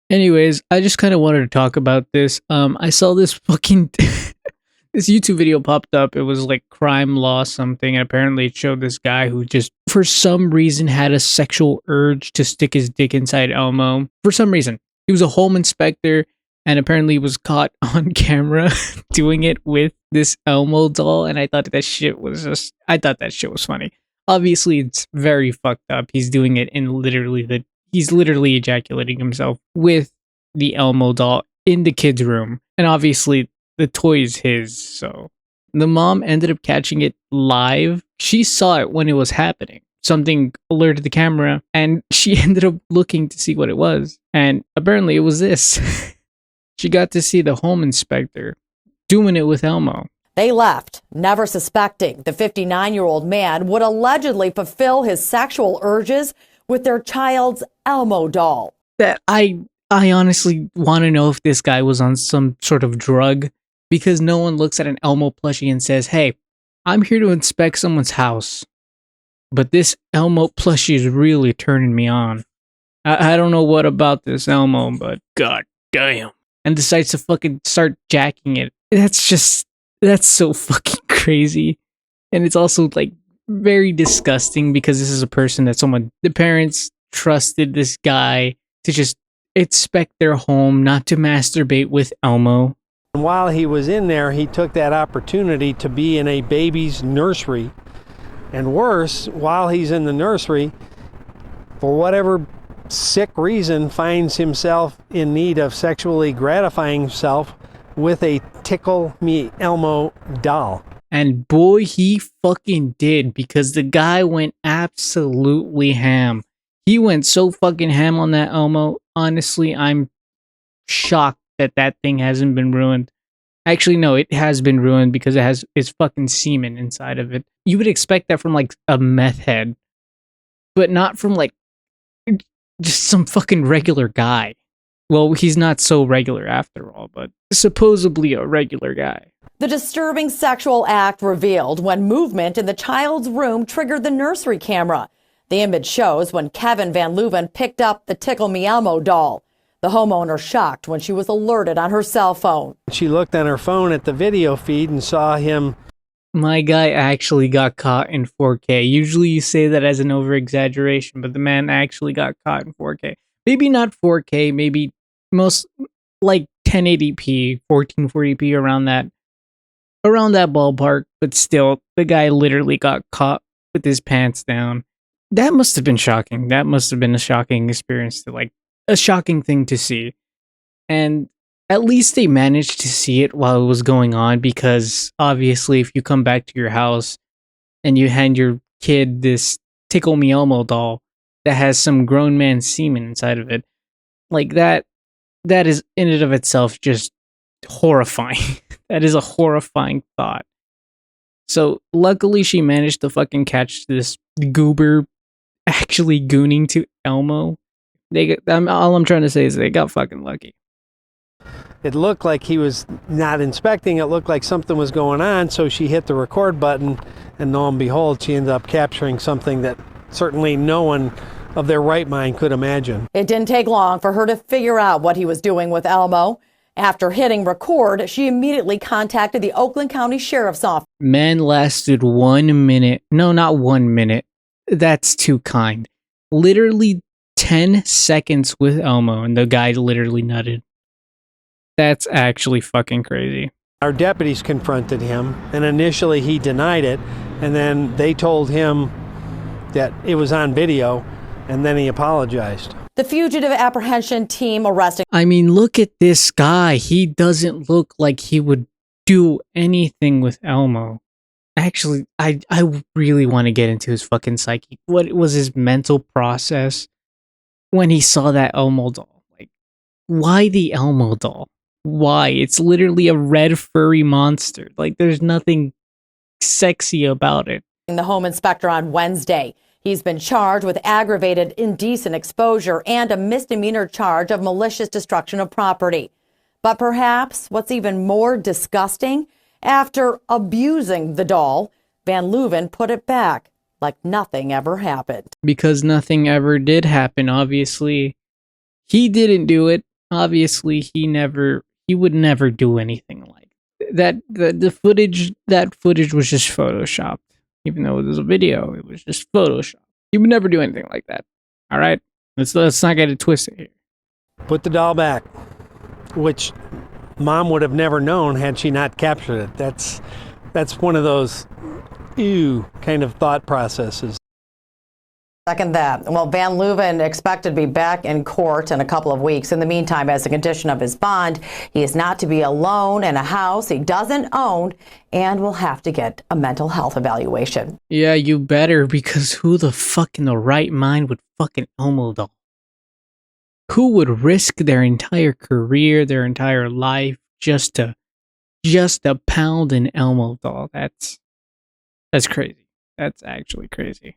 Anyways, I just kind of wanted to talk about this. I saw this fucking this YouTube video popped up. It was like crime law something, and apparently it showed this guy who just for some reason had a sexual urge to stick his dick inside Elmo. For some reason, he was a home inspector, and apparently was caught on camera doing it with this Elmo doll. And I thought I thought that shit was funny. Obviously, it's very fucked up. He's doing it in he's literally ejaculating himself with the Elmo doll in the kid's room. And obviously, the toy is his. So the mom ended up catching it live. She saw it when it was happening. Something alerted the camera, and she ended up looking to see what it was. And apparently, it was this. She got to see the home inspector doing it with Elmo. They left, never suspecting the 59-year-old man would allegedly fulfill his sexual urges with their child's Elmo doll. That I honestly want to know if this guy was on some sort of drug, because no one looks at an Elmo plushie and says, "Hey, I'm here to inspect someone's house, but this Elmo plushie is really turning me on. I don't know what about this Elmo, but god damn." And decides to fucking start jacking it. That's so fucking crazy. And it's also like very disgusting, because this is a person that the parents trusted this guy to just inspect their home, not to masturbate with Elmo. And while he was in there, he took that opportunity to be in a baby's nursery. And worse, while he's in the nursery, for whatever sick reason, finds himself in need of sexually gratifying himself with a Tickle Me Elmo doll. And boy, he fucking did, because the guy went absolutely ham. He went so fucking ham on that Elmo. Honestly, I'm shocked that that thing hasn't been ruined. Actually, no, it has been ruined, because it has its fucking semen inside of it. You would expect that from like a meth head, but not from like just some fucking regular guy. Well, he's not so regular after all, but supposedly a regular guy. The disturbing sexual act revealed when movement in the child's room triggered the nursery camera. The image shows when Kevin Van Leuven picked up the Tickle Me Elmo doll. The homeowner shocked when she was alerted on her cell phone. She looked on her phone at the video feed and saw him. My guy actually got caught in 4K. Usually you say that as an over-exaggeration, but the man actually got caught in 4K. Maybe not 4K, maybe most like 1080p, 1440p, around that ballpark, but still, the guy literally got caught with his pants down. That must have been shocking. That must have been a shocking experience, a shocking thing to see. And at least they managed to see it while it was going on, because obviously if you come back to your house and you hand your kid this Tickle Me Elmo doll that has some grown man semen inside of it, like that is in and of itself just horrifying. That is a horrifying thought. So luckily she managed to fucking catch this goober actually gooning to Elmo. All I'm trying to say is they got fucking lucky. It looked like he was not inspecting. It looked like something was going on, so she hit the record button, and lo and behold, she ended up capturing something that certainly no one of their right mind could imagine. It didn't take long for her to figure out what he was doing with Elmo. After hitting record, she immediately contacted the Oakland County Sheriff's Office. Man lasted 1 minute. No, not 1 minute. That's too kind. Literally 10 seconds with Elmo, and the guy literally nutted. That's actually fucking crazy. Our deputies confronted him, and initially he denied it, and then they told him that it was on video, and then he apologized. The fugitive apprehension team arrested. I mean, look at this guy. He doesn't look like he would do anything with Elmo. Actually, I really want to get into his fucking psyche. What was his mental process when he saw that Elmo doll? Like, why the Elmo doll? Why? It's literally a red furry monster. Like, there's nothing sexy about it. The home inspector on Wednesday. He's been charged with aggravated indecent exposure and a misdemeanor charge of malicious destruction of property. But perhaps what's even more disgusting, after abusing the doll, Van Leuven put it back like nothing ever happened. Because nothing ever did happen, obviously. He didn't do it. obviously he would never do anything like that. The footage, that footage was just photoshopped. Even though it was a video, it was just photoshopped. He would never do anything like that. All right, let's not get it twisted here. Put the doll back, which Mom would have never known had she not captured it. That's one of those ew kind of thought processes. Second that. Well, Van Leuven expected to be back in court in a couple of weeks. In the meantime, as a condition of his bond, he is not to be alone in a house he doesn't own and will have to get a mental health evaluation. Yeah, you better, because who the fuck in the right mind would fucking Elmo doll? Who would risk their entire career, their entire life just to pound an Elmo doll? That's crazy. That's actually crazy.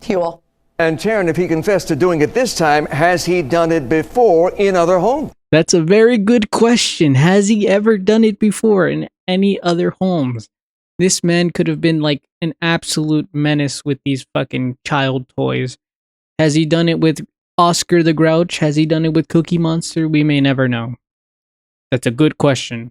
Huel. And Sharon, if he confessed to doing it this time, has he done it before in other homes? That's a very good question. Has he ever done it before in any other homes? This man could have been like an absolute menace with these fucking child toys. Has he done it with Oscar the Grouch? Has he done it with Cookie Monster? We may never know. That's a good question.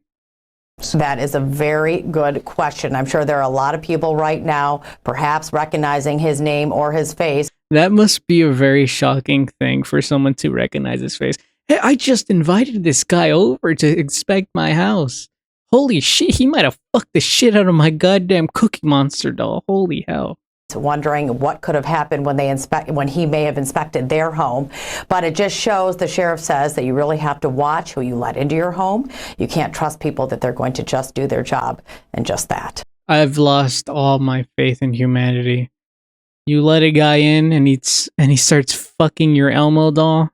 That is a very good question. I'm sure there are a lot of people right now perhaps recognizing his name or his face. That must be a very shocking thing for someone to recognize his face. Hey, I just invited this guy over to inspect my house. Holy shit, he might have fucked the shit out of my goddamn Cookie Monster doll. Holy hell. Wondering what could have happened when he may have inspected their home. But it just shows, the sheriff says, that you really have to watch who you let into your home. You can't trust people that they're going to just do their job and just that. I've lost all my faith in humanity. You let a guy in and he starts fucking your Elmo doll?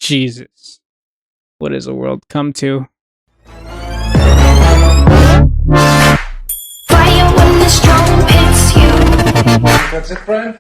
Jesus. What has the world come to? Fire when the storm hits you. That's it, friend?